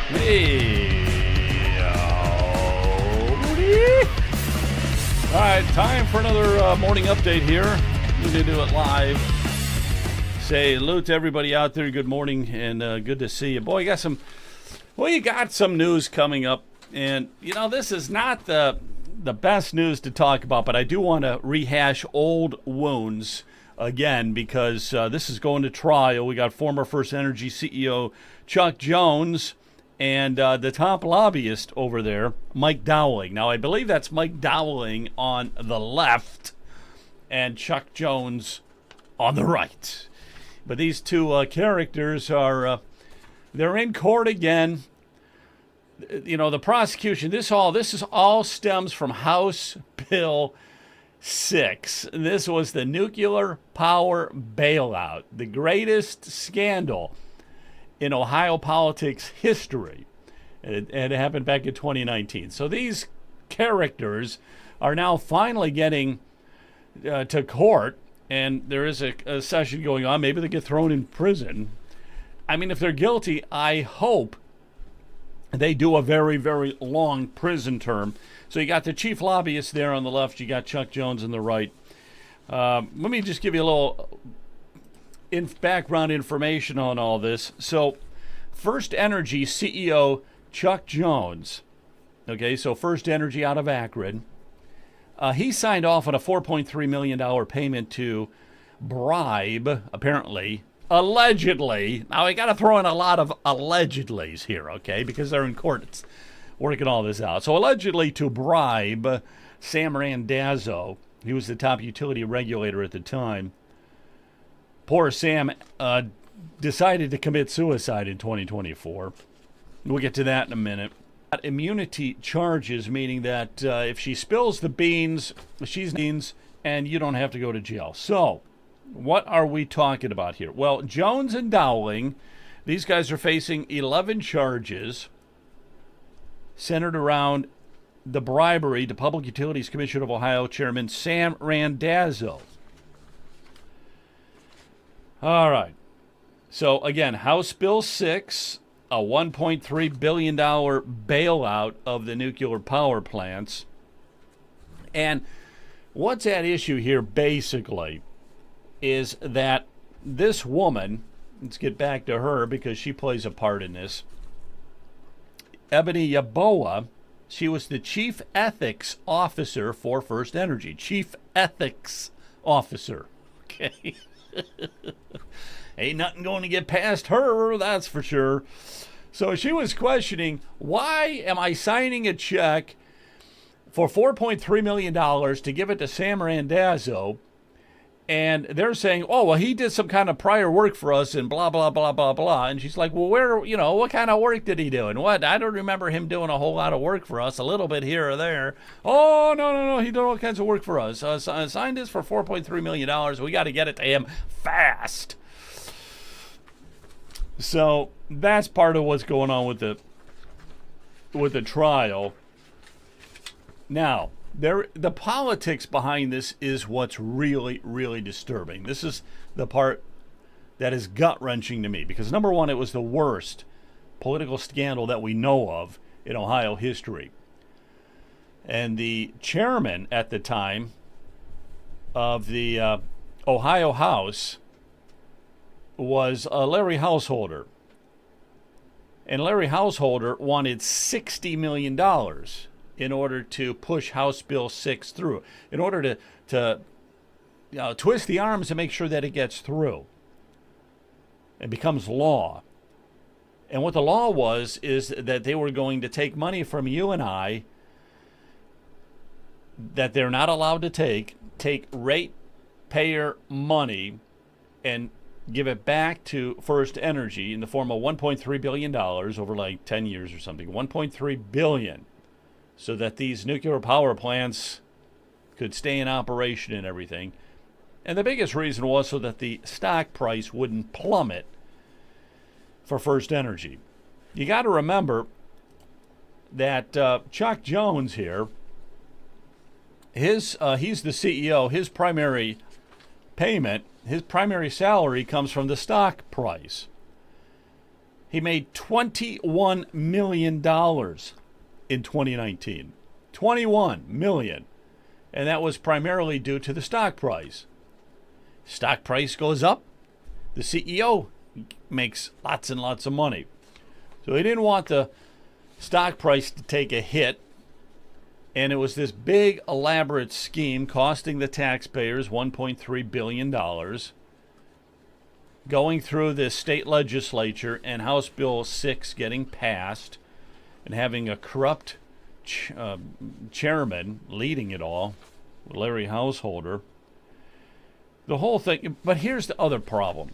Hey. All right, time for another morning update here. We're going to do it live. Say hello to everybody out there. Good morning and good to see you. Boy, you got some news coming up. And, this is not the best news to talk about, but I do want to rehash old wounds again because this is going to trial. We got former First Energy CEO Chuck Jones and the top lobbyist over there, Mike Dowling. Now, I believe that's Mike Dowling on the left and Chuck Jones on the right. But these two characters are, they're in court again. The prosecution, this all stems from House Bill 6. This was the nuclear power bailout, the greatest scandal in Ohio politics history. It happened back in 2019. So these characters are now finally getting to court, and there is a session going on. Maybe they get thrown in prison. I mean, if they're guilty, I hope they do a very, very long prison term. So you got the chief lobbyist there on the left. You got Chuck Jones on the right. Let me just give you a little background information on all this. So First Energy CEO Chuck Jones, okay, so First Energy out of Akron, he signed off on a $4.3 million payment to bribe, apparently, allegedly. Now, I got to throw in a lot of allegedlys here, okay, because they're in court. It's working all this out. So allegedly to bribe Sam Randazzo. He was the top utility regulator at the time. Poor Sam decided to commit suicide in 2024. We'll get to that in a minute. Immunity charges, meaning that if she spills the beans, she's beans, and you don't have to go to jail. So, what are we talking about here? Well, Jones and Dowling, these guys are facing 11 charges centered around the bribery to Public Utilities Commission of Ohio Chairman Sam Randazzo. All right. So, again, House Bill 6, a $1.3 billion bailout of the nuclear power plants. And what's at issue here, basically, is that this woman, let's get back to her because she plays a part in this, Ebony Yeboah, she was the chief ethics officer for First Energy. Chief ethics officer. Okay. Ain't nothing going to get past her, that's for sure. So she was questioning, why am I signing a check for $4.3 million to give it to Sam Randazzo? And they're saying, oh, well, he did some kind of prior work for us and blah, blah, blah, blah, blah. And she's like, well, what kind of work did he do? And what? I don't remember him doing a whole lot of work for us, a little bit here or there. Oh, no, he did all kinds of work for us. I signed this for $4.3 million. We got to get it to him fast. So that's part of what's going on with the trial. Now, the politics behind this is what's really, really disturbing. This is the part that is gut-wrenching to me because, number one, it was the worst political scandal that we know of in Ohio history. And the chairman at the time of the Ohio House was Larry Householder. And Larry Householder wanted $60 million in order to push House Bill 6 through, in order to twist the arms and make sure that it gets through. It becomes law. And what the law is that they were going to take money from you and I that they're not allowed to take ratepayer money and give it back to First Energy in the form of $1.3 billion over like 10 years or something, $1.3 billion. So that these nuclear power plants could stay in operation and everything. And the biggest reason was so that the stock price wouldn't plummet for First Energy. You got to remember that Chuck Jones here, he's the CEO. His primary payment, his primary salary comes from the stock price. He made $21 million in 2019. $21 million. And that was primarily due to the stock price. Stock price goes up, the CEO makes lots and lots of money. So he didn't want the stock price to take a hit. And it was this big, elaborate scheme costing the taxpayers $1.3 billion, going through the state legislature and House Bill 6 getting passed, and having a corrupt chairman leading it all, Larry Householder. The whole thing. But here's the other problem.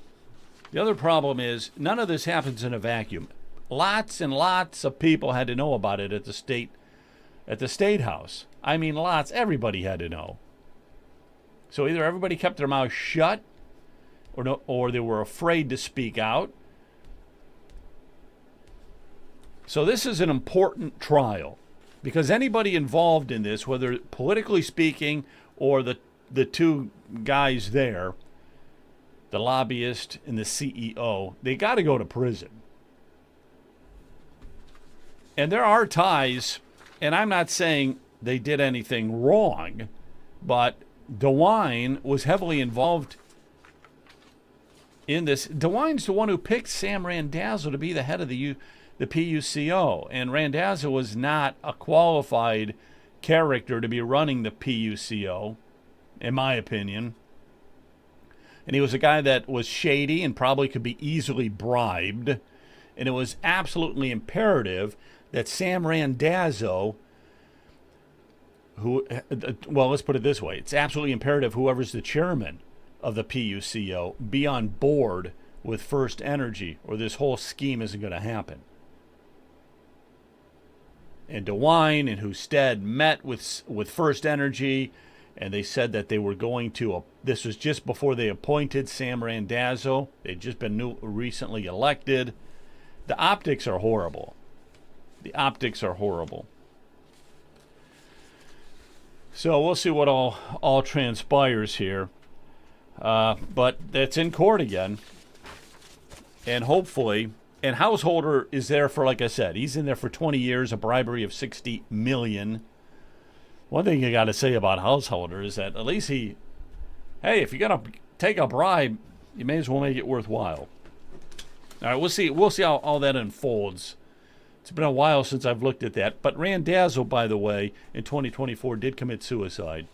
The other problem is none of this happens in a vacuum. Lots and lots of people had to know about it at the state house. I mean, lots. Everybody had to know. So either everybody kept their mouth shut, or they were afraid to speak out. So this is an important trial, because anybody involved in this, whether politically speaking or the two guys there, the lobbyist and the CEO, they got to go to prison. And there are ties, and I'm not saying they did anything wrong, but DeWine was heavily involved in this. DeWine's the one who picked Sam Randazzo to be the head of the PUCO, and Randazzo was not a qualified character to be running the PUCO, in my opinion. And he was a guy that was shady and probably could be easily bribed. And it was absolutely imperative that Sam Randazzo, well, let's put it this way. It's absolutely imperative whoever's the chairman of the PUCO be on board with First Energy, or this whole scheme isn't going to happen. And DeWine and Husted met with First Energy, and they said that they were going to, this was just before they appointed Sam Randazzo. They'd just been recently elected. The optics are horrible. The optics are horrible. So we'll see what all transpires here. But it's in court again. And hopefully, and Householder is there for, like I said, he's in there for 20 years, a bribery of $60 million. One thing you got to say about Householder is that at least hey, if you're going to take a bribe, you may as well make it worthwhile. All right, we'll see how all that unfolds. It's been a while since I've looked at that. But Randazzo, by the way, in 2024 did commit suicide.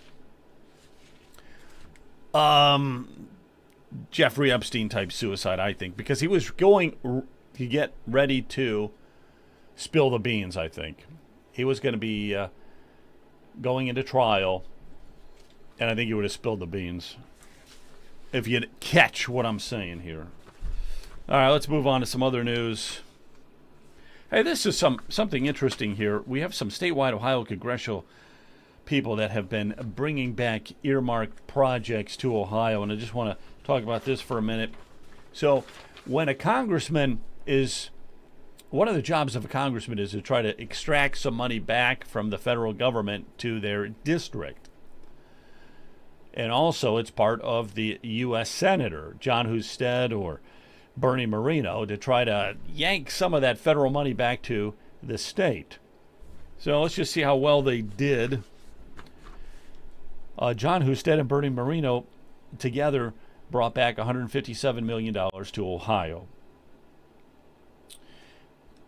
Jeffrey Epstein type suicide, I think, because he was going to get ready to spill the beans, I think. He was going to be going into trial, and I think he would have spilled the beans, if you catch what I'm saying here. All right, let's move on to some other news. Hey, this is something interesting here. We have some statewide Ohio congressional people that have been bringing back earmarked projects to Ohio, and I just want to talk about this for a minute. So when a congressman one of the jobs of a congressman is to try to extract some money back from the federal government to their district. And also it's part of the U.S. Senator, John Husted or Bernie Moreno, to try to yank some of that federal money back to the state. So let's just see how well they did. John Husted and Bernie Moreno together brought back $157 million to Ohio.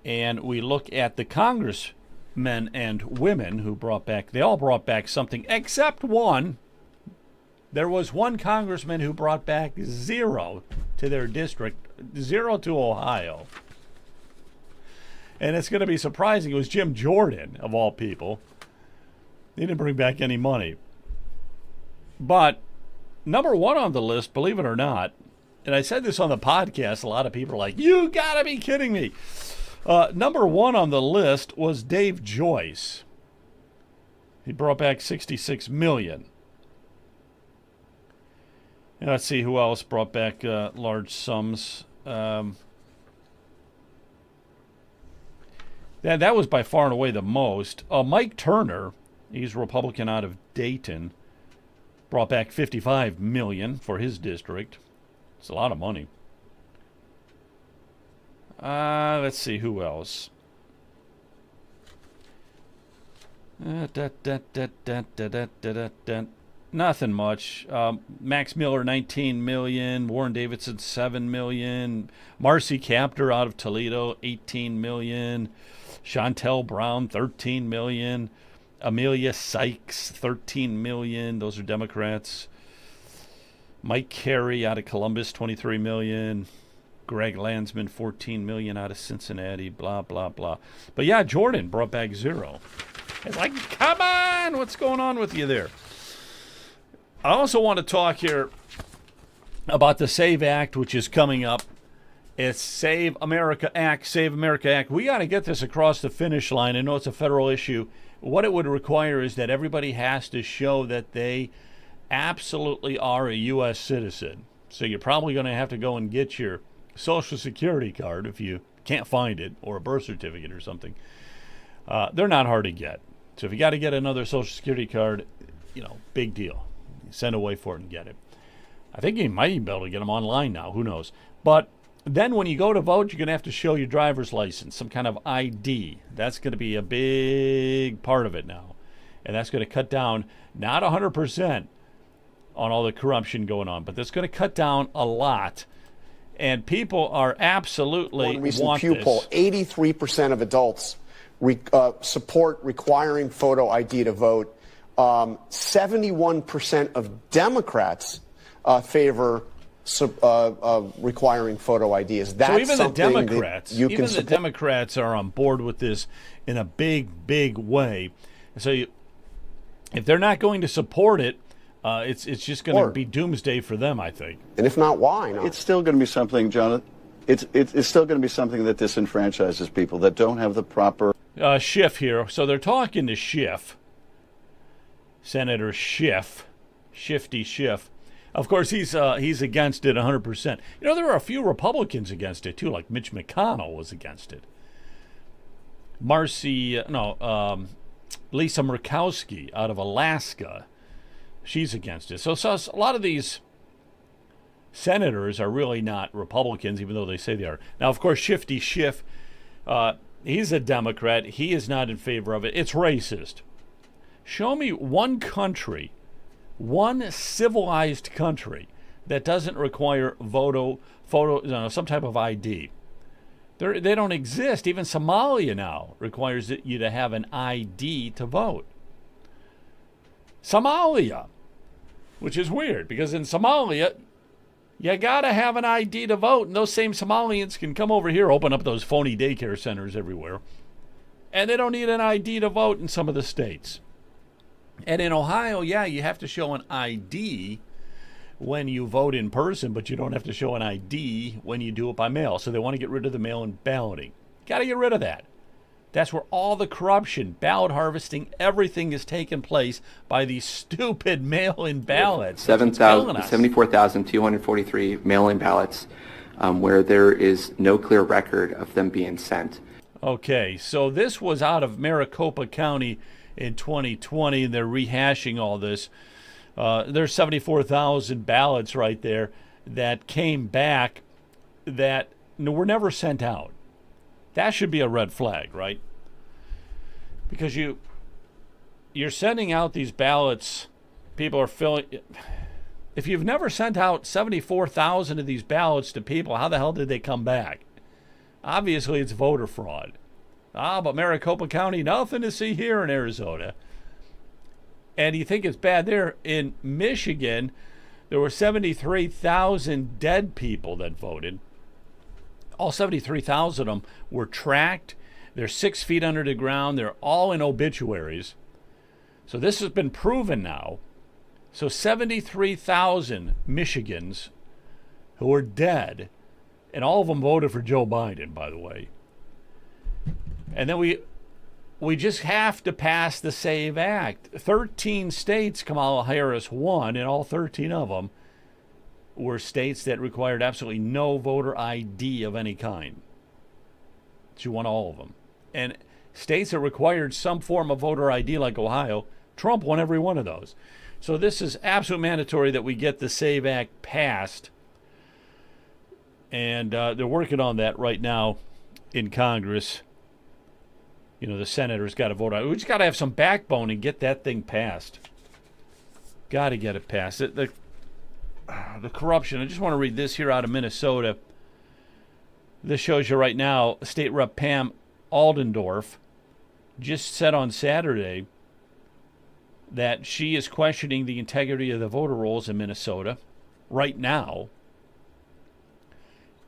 And we look at the congressmen and women who they all brought back something, except one. There was one congressman who brought back zero to their district, zero to Ohio. And it's going to be surprising. It was Jim Jordan, of all people. He didn't bring back any money. But number one on the list, believe it or not, and I said this on the podcast, a lot of people are like, you got to be kidding me. Number one on the list was Dave Joyce. He brought back $66 million. And let's see who else brought back large sums. That was by far and away the most. Mike Turner, he's a Republican out of Dayton, brought back $55 million for his district. It's a lot of money. Let's see, who else? Nothing much. Max Miller, 19 million. Warren Davidson, 7 million. Marcy Kaptur out of Toledo, 18 million. Chantel Brown, 13 million. Amelia Sykes, 13 million. Those are Democrats. Mike Carey out of Columbus, 23 million. Greg Landsman, 14 million out of Cincinnati. Blah, blah, blah. But yeah, Jordan brought back 0. It's like, come on, what's going on with you there? I also want to talk here about the SAVE Act, which is coming up. It's Save America Act, Save America Act. We got to get this across the finish line. I know it's a federal issue. What it would require is that everybody has to show that they absolutely are a U.S. citizen. So you're probably going to have to go and get your Social Security card if you can't find it, or a birth certificate or something. They're not hard to get. So if you got to get another Social Security card, big deal. Send away for it and get it. I think you might even be able to get them online now. Who knows? But then when you go to vote, you're going to have to show your driver's license, some kind of ID. That's going to be a big part of it now. And that's going to cut down, not 100% on all the corruption going on, but that's going to cut down a lot. And people are absolutely One recent Pew poll, 83% of adults support requiring photo ID to vote. 71% of Democrats favor requiring photo ID. Is that so even something the Democrats, the Democrats are on board with this in a big, big way. So if they're not going to support it, it's just going to be doomsday for them, I think. And if not, why not? It's still going to be something, Jonathan. It's still going to be something that disenfranchises people that don't have the proper. Schiff here. So they're talking to Schiff. Senator Schiff, Shifty Schiff. Of course, he's against it 100%. There are a few Republicans against it, too, like Mitch McConnell was against it. Lisa Murkowski out of Alaska, she's against it. So a lot of these senators are really not Republicans, even though they say they are. Now, of course, Shifty Schiff, he's a Democrat. He is not in favor of it. It's racist. Show me one country, one civilized country that doesn't require some type of ID. They don't exist. Even Somalia now requires you to have an ID to vote. Somalia, which is weird because in Somalia, you got to have an ID to vote. And those same Somalians can come over here, open up those phony daycare centers everywhere. And they don't need an ID to vote in some of the states. And in Ohio, you have to show an ID when you vote in person, but you don't have to show an ID when you do it by mail. So they want to get rid of the mail-in balloting. Got to get rid of that. That's where all the corruption, ballot harvesting, everything is taking place by these stupid mail-in ballots. 74,243 mail-in ballots where there is no clear record of them being sent. Okay, so this was out of Maricopa County in 2020, and they're rehashing all this. There's 74,000 ballots right there that came back that were never sent out. That should be a red flag, right? Because you're sending out these ballots, people are filling. If you've never sent out 74,000 of these ballots to people, how the hell did they come back? Obviously, it's voter fraud. But Maricopa County, nothing to see here in Arizona. And you think it's bad there. In Michigan, there were 73,000 dead people that voted. All 73,000 of them were tracked. They're 6 feet under the ground. They're all in obituaries. So this has been proven now. So 73,000 Michigans who are dead, and all of them voted for Joe Biden, by the way. And then we just have to pass the SAVE Act. 13 states Kamala Harris won, and all 13 of them were states that required absolutely no voter ID of any kind. She won all of them. And states that required some form of voter ID, like Ohio, Trump won every one of those. So this is absolute mandatory that we get the SAVE Act passed. And they're working on that right now. in Congress. You know, the senators got to vote on it. We just got to have some backbone and get that thing passed. Got to get it passed. The corruption. I just want to read this here out of Minnesota. This shows you right now, State Rep Pam Aldendorf just said on Saturday that she is questioning the integrity of the voter rolls in Minnesota right now,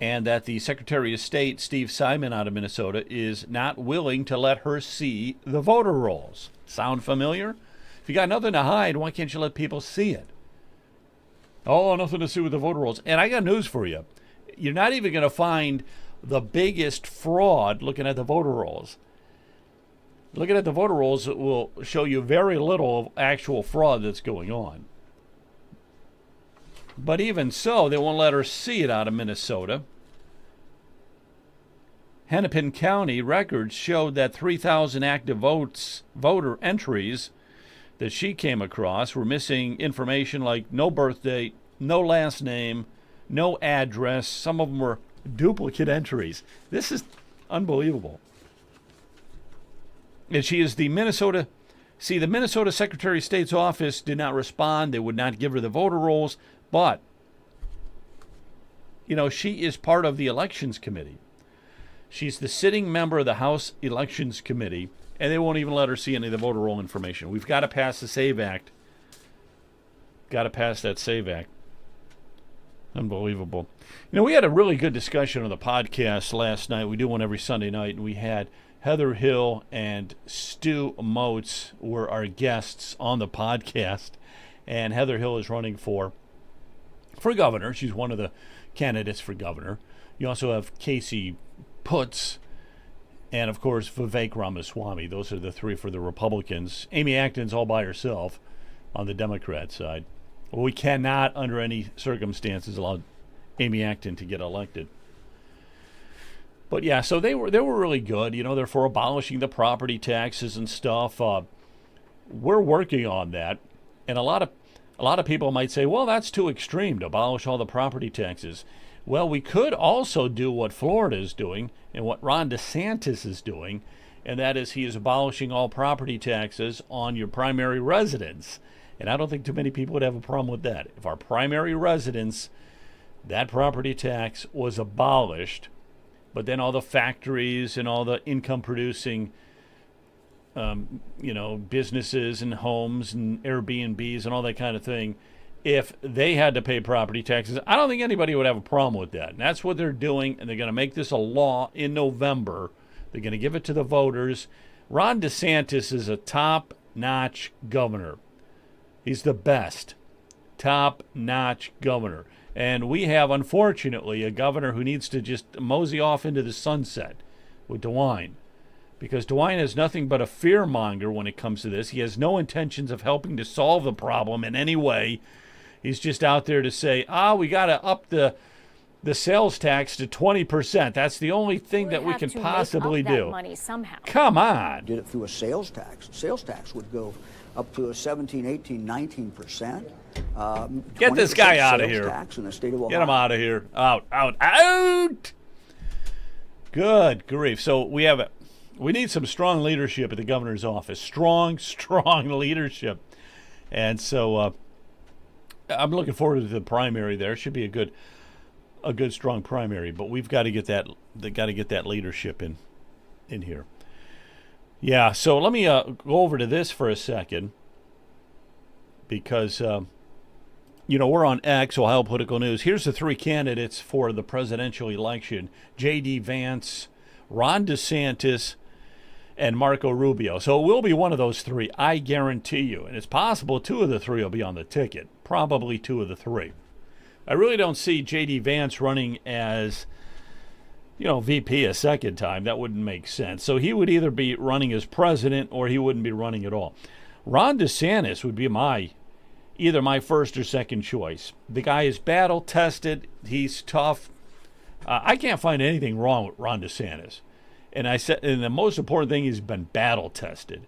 and that the Secretary of State, Steve Simon out of Minnesota, is not willing to let her see the voter rolls. Sound familiar? If you got nothing to hide, why can't you let people see it? Oh, nothing to see with the voter rolls. And I got news for you. You're not even going to find the biggest fraud looking at the voter rolls. Looking at the voter rolls will show you very little of actual fraud that's going on. But even so, they won't let her see it out of Minnesota. Hennepin County records showed that 3,000 active voter entries that she came across were missing information like no birth date, no last name, no address. Some of them were duplicate entries. This is unbelievable. And she is the Minnesota Secretary of State's office did not respond. They would not give her the voter rolls. But, you know, she is part of the Elections Committee. She's the sitting member of the House Elections Committee, and they won't even let her see any of the voter roll information. We've got to pass the SAVE Act. Got to pass that SAVE Act. Unbelievable. You know, we had a really good discussion on the podcast last night. We do one every Sunday night, and we had Heather Hill and Stu Moats were our guests on the podcast. And Heather Hill is running for governor. She's one of the candidates for governor. You also have Casey Putz and, of course, Vivek Ramaswamy. Those are the three for the Republicans. Amy Acton's all by herself on the Democrat side. Well, we cannot, under any circumstances, allow Amy Acton to get elected. But yeah, so they were really good. You know, they're for abolishing the property taxes and stuff. We're working on that, and a lot of people might say, well, that's too extreme to abolish all the property taxes. Well, we could also do what Florida is doing and what Ron DeSantis is doing, and that is he is abolishing all property taxes on your primary residence. And I don't think too many people would have a problem with that. If our primary residence, that property tax was abolished, but then all the factories and all the income-producing businesses and homes and Airbnbs and all that kind of thing, if they had to pay property taxes, I don't think anybody would have a problem with that. And that's what they're doing, and they're going to make this a law in November. They're going to give it to the voters. Ron DeSantis is a top-notch governor. He's the best top-notch governor. And we have, unfortunately, a governor who needs to just mosey off into the sunset with DeWine. Because DeWine is nothing but a fear-monger when it comes to this. He has no intentions of helping to solve the problem in any way. He's just out there to say, we got to up the sales tax to 20%. That's the only thing that we can possibly do. Money somehow. Come on. Did it through a sales tax. Sales tax would go up to a 17, 18, 19%. Get this guy out of here. Tax in the state of Ohio. Get him out of here. Out. Good grief. So we need some strong leadership at the governor's office. Strong leadership. And so I'm looking forward to the primary there. Should be a good strong primary, but we've got to get that leadership in here. Yeah, so let me go over to this for a second, because we're on X, Ohio Political News. Here's the three candidates for the presidential election: J.D. Vance, Ron DeSantis, and Marco Rubio. So it will be one of those three, I guarantee you. And it's possible two of the three will be on the ticket. Probably two of the three. I really don't see J.D. Vance running as, VP a second time. That wouldn't make sense. So he would either be running as president or he wouldn't be running at all. Ron DeSantis would be either my first or second choice. The guy is battle-tested. He's tough. I can't find anything wrong with Ron DeSantis. And the most important thing, he's been battle-tested.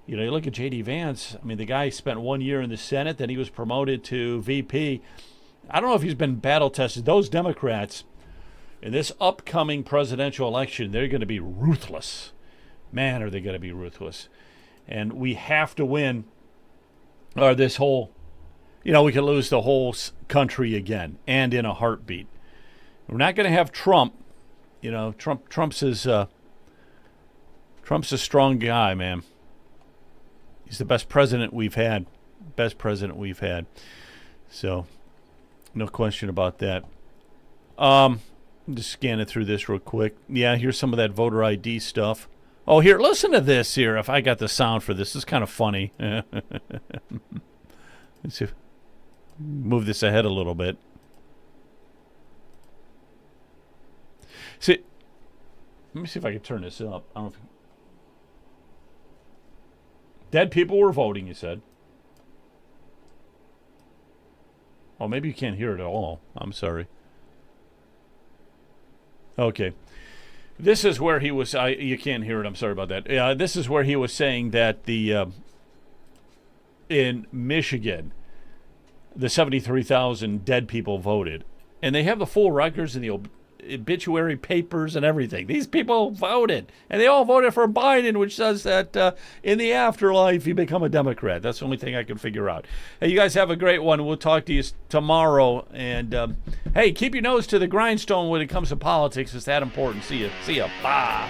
You look at J.D. Vance. I mean, the guy spent 1 year in the Senate, then he was promoted to VP. I don't know if he's been battle-tested. Those Democrats, In this upcoming presidential election, they're going to be ruthless. Man, are they going to be ruthless. And we have to win, or this whole, we could lose the whole country again, and in a heartbeat. We're not going to have Trump. Trump's a strong guy, man. He's the best president we've had. So, no question about that. I'm just scanning through this real quick. Yeah, here's some of that voter ID stuff. Oh, here, listen to this here. If I got the sound for this, it's kind of funny. Let's see. Move this ahead a little bit. See, let me see if I can turn this up. I don't know dead people were voting, you said. Oh, maybe you can't hear it at all. I'm sorry. Okay. This is where he was. You can't hear it. I'm sorry about that. This is where he was saying that in Michigan, the 73,000 dead people voted. And they have the full records and the obituary papers and everything. These people voted. And they all voted for Biden, which says that in the afterlife, you become a Democrat. That's the only thing I can figure out. Hey, you guys have a great one. We'll talk to you tomorrow. And, hey, keep your nose to the grindstone when it comes to politics. It's that important. See ya. Bye.